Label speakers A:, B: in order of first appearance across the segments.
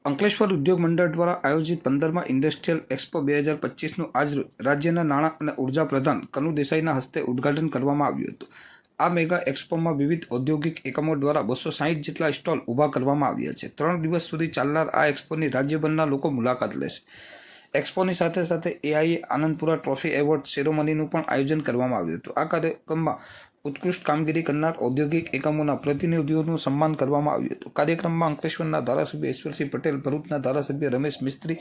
A: અંકલેશ્વર ઉદ્યોગ મંડળ દ્વારા આયોજિત 15મા ઇન્ડસ્ટ્રીયલ એક્સપો 2025નું આજરોજ રાજ્યના નાણાં અને ઉર્જા પ્રધાન કનુ દેસાઈના હસ્તે ઉદ્ઘાટન કરવામાં આવ્યું હતું। આ મેગા એક્સપોમાં વિવિધ ઔદ્યોગિક એકમો દ્વારા 260 જેટલા સ્ટોલ ઊભા કરવામાં આવ્યા છે। 3 દિવસ સુધી ચાલનાર આ એક્સપોની રાજ્યભરના લોકો મુલાકાત લેશે। એક્સપોની સાથે સાથે એઆઈએ આનંદપુરા ટ્રોફી એવોર્ડ સેરેમનીનું પણ આયોજન કરવામાં આવ્યું હતું। આ કાર્યક્રમમાં ઉત્કૃષ્ટ કામગીરી કરનાર ઔદ્યોગિક એકમોના પ્રતિનિધિઓનું સન્માન કરવામાં આવ્યું હતું। કાર્યક્રમમાં અંકલેશ્વરના ધારાસભ્ય ઈશ્વરસિંહ પટેલ, ભરૂચના ધારાસભ્ય રમેશ મિસ્ત્રી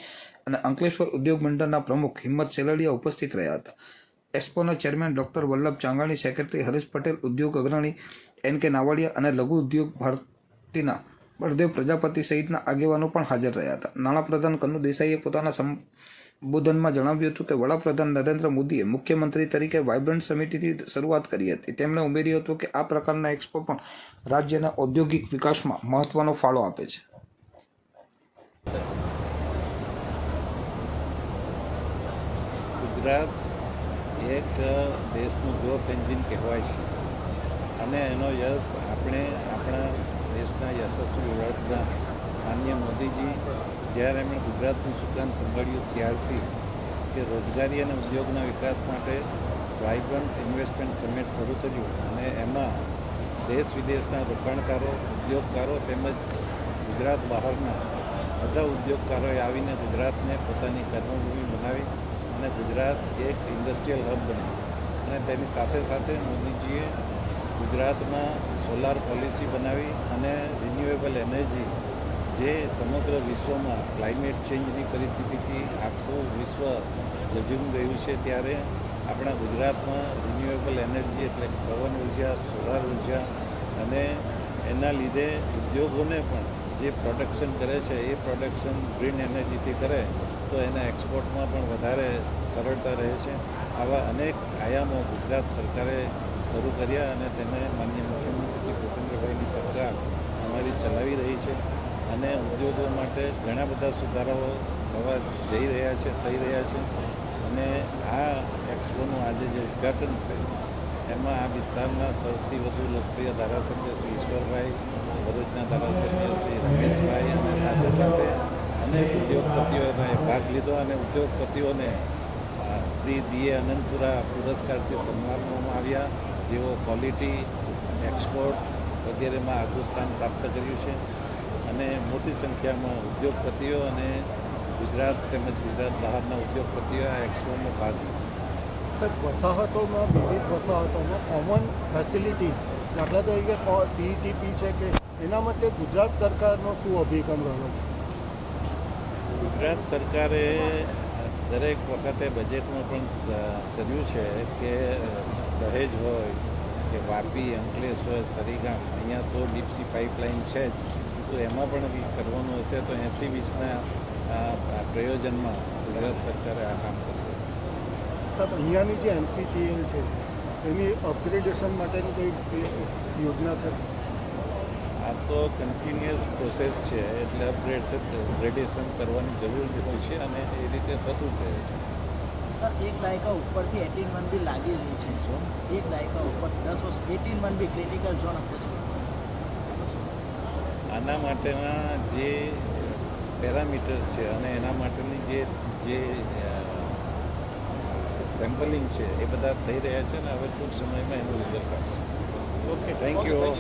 A: અને અંકલેશ્વર ઉદ્યોગ મંડળના પ્રમુખ હિંમત સેલડિયા ઉપસ્થિત રહ્યા હતા। એક્સપોના chairman doctor Vallabh Changani, secretary Haresh Patel, ઉદ્યોગ અગ્રણી એન.કે. નાવડિયા અને લઘુ ઉદ્યોગ ભારતીના બળદેવ પ્રજાપતિ સહિતના આગેવાનો પણ હાજર રહ્યા હતા। નાણાપ્રધાન કનુ દેસાઈએ પોતાના સંબોધનમાં જણાવ્યું હતું કે વડાપ્રધાન નરેન્દ્ર મોદીએ મુખ્યમંત્રી તરીકે વાઇબ્રન્ટ સમિતિથી શરૂઆત કરી હતી। તેમણે ઉમેર્યું હતું કે આ પ્રકારના એક્સપો પણ રાજ્યના ઔદ્યોગિક વિકાસમાં મહત્વનો ફાળો આપે છે।
B: ગુજરાત એક દેશનું ગ્રોથ એન્જિન કહેવાય છે અને એનો યશ આપણે આપણા દેશના યશસ્વી વડાપ્રધાન માનનીય મોદીજી જ્યારે એમણે ગુજરાતનું સુકાન સંભાળ્યું ત્યારથી કે રોજગારી અને ઉદ્યોગના વિકાસ માટે વાઇબ્રન્ટ ઇન્વેસ્ટમેન્ટ સમિટ શરૂ કર્યું અને એમાં દેશ વિદેશના રોકાણકારો, ઉદ્યોગકારો તેમજ ગુજરાત બહારના બધા ઉદ્યોગકારોએ આવીને ગુજરાતને પોતાની કર્મભૂમિ બનાવી અને ગુજરાત એક ઇન્ડસ્ટ્રીયલ હબ બન્યું અને તેની સાથે સાથે મોદીજીએ ગુજરાતમાં સોલાર પોલિસી બનાવી અને રિન્યુએબલ એનર્જી જે સમગ્ર વિશ્વમાં ક્લાઇમેટ ચેન્જની પરિસ્થિતિથી આખું વિશ્વ ઝઝૂમી ગયું છે ત્યારે આપણા ગુજરાતમાં રિન્યુએબલ એનર્જી એટલે પવન ઉર્જા, સોલાર ઉર્જા અને એના લીધે ઉદ્યોગોને પણ જે પ્રોડક્શન કરે છે એ પ્રોડક્શન ગ્રીન એનર્જીથી કરે તો એના એક્સપોર્ટમાં પણ વધારે સરળતા રહે છે। આવા અનેક આયામો ગુજરાત સરકારે શરૂ કર્યા અને તેને માનનીય મુખ્યમંત્રી શ્રી ભૂપેન્દ્રભાઈની સરકાર અમારી ચલાવી રહી છે અને ઉદ્યોગો માટે ઘણા બધા સુધારાઓ થવા થઈ રહ્યા છે અને આ એક્સપોનું આજે જે ઉદ્ઘાટન થયું એમાં આ વિસ્તારના સૌથી વધુ લોકપ્રિય ધારાસભ્ય શ્રી ઈશ્વરભાઈ, ભરૂચના ધારાસભ્ય શ્રી રમેશભાઈ અને સાથે સાથે અનેક ઉદ્યોગપતિઓએ ભાગ લીધો અને ઉદ્યોગપતિઓને શ્રી ડીએ આનંદપુરા પુરસ્કારથી સન્માનવામાં આવ્યા, જેઓ ક્વોલિટી, એક્સપોર્ટ વગેરેમાં આગવું સ્થાન પ્રાપ્ત કર્યું છે અને મોટી સંખ્યામાં ઉદ્યોગપતિઓ અને ગુજરાત તેમજ ગુજરાત બહારના ઉદ્યોગપતિઓ આ એક્સપોમાં ભાગ લીધો।
C: સર, વસાહતોમાં વિવિધ વસાહતોમાં કોમન ફેસિલિટીઝ દાખલા તરીકે સીઈટીપી છે કે એના માટે ગુજરાત સરકારનો શું અભિગમ રહ્યો છે?
B: ગુજરાત સરકારે દરેક વખતે બજેટમાં પણ કર્યું છે કે દહેજ હોય કે વાપી, અંકલેશ્વર, સરીગામ અહીંયા તો ડીપસી પાઇપલાઇન છે જ, તો એમાં પણ કરવાનું હશે તો 80-20ના પ્રયોજનમાં ગુજરાત સરકારે આ કામ કર્યું।
C: સર, અહીંયાની જે એમસીપીએલ છે એની અપગ્રેડેશન માટેની કોઈ યોજના છે?
B: આ તો કન્ટિન્યુઅસ પ્રોસેસ છે એટલે અપગ્રેડેશન કરવાની જરૂર હોય છે અને એ રીતે થતું જ રહે છે।
D: સર, એક દાયકા ઉપરથી 18 મંથ બી લાગી રહી છે, એક દાયકા ઉપર 10 વર્ષ 18 મંથ બી ક્રિટિકલ ઝોન આપે છે।
B: આના માટેના જે પેરામીટર્સ છે અને એના માટેની જે સેમ્પલિંગ છે એ બધા થઈ રહ્યા છે અને હવે ટૂંક સમયમાં એનું રિઝલ્ટ આવશે। Okay, thank you.